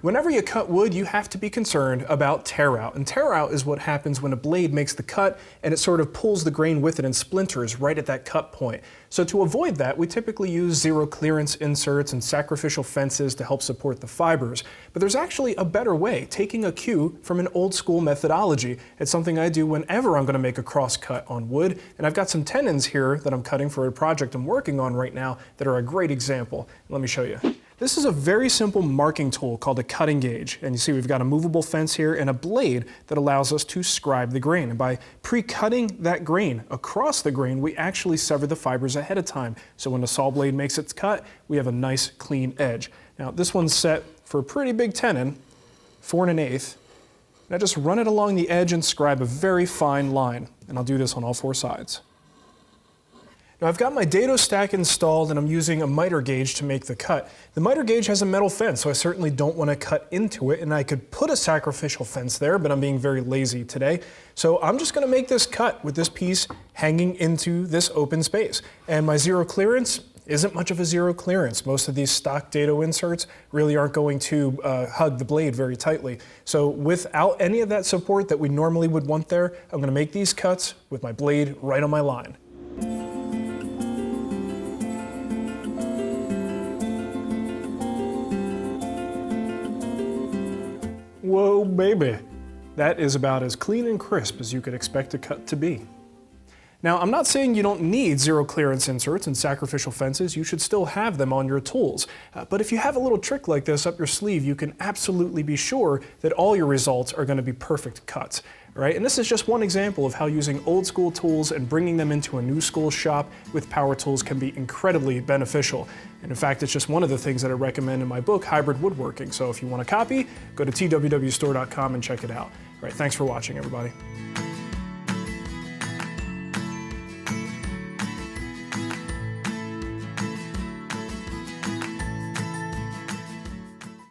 Whenever you cut wood, you have to be concerned about tear out. And tear out is what happens when a blade makes the cut and it sort of pulls the grain with it and splinters right at that cut point. So to avoid that, we typically use zero clearance inserts and sacrificial fences to help support the fibers. But there's actually a better way, taking a cue from an old school methodology. It's something I do whenever I'm going to make a cross cut on wood. And I've got some tenons here that I'm cutting for a project I'm working on right now that are a great example. Let me show you. This is a very simple marking tool called a cutting gauge. And you see we've got a movable fence here and a blade that allows us to scribe the grain. And by pre-cutting that grain across the grain, we actually sever the fibers ahead of time. So when the saw blade makes its cut, we have a nice clean edge. Now this one's set for a pretty big tenon, 4 1/8. And I just run it along the edge and scribe a very fine line. And I'll do this on all 4 sides. Now I've got my dado stack installed and I'm using a miter gauge to make the cut. The miter gauge has a metal fence, so I certainly don't want to cut into it, and I could put a sacrificial fence there, but I'm being very lazy today. So I'm just going to make this cut with this piece hanging into this open space. And my zero clearance isn't much of a zero clearance. Most of these stock dado inserts really aren't going to hug the blade very tightly. So without any of that support that we normally would want there, I'm going to make these cuts with my blade right on my line. Whoa, baby. That is about as clean and crisp as you could expect a cut to be. Now, I'm not saying you don't need zero clearance inserts and sacrificial fences. You should still have them on your tools. But if you have a little trick like this up your sleeve, you can absolutely be sure that all your results are going to be perfect cuts. Right? And this is just one example of how using old school tools and bringing them into a new school shop with power tools can be incredibly beneficial. And in fact, it's just one of the things that I recommend in my book, Hybrid Woodworking. So if you want a copy, go to twwstore.com and check it out. All right, thanks for watching, everybody.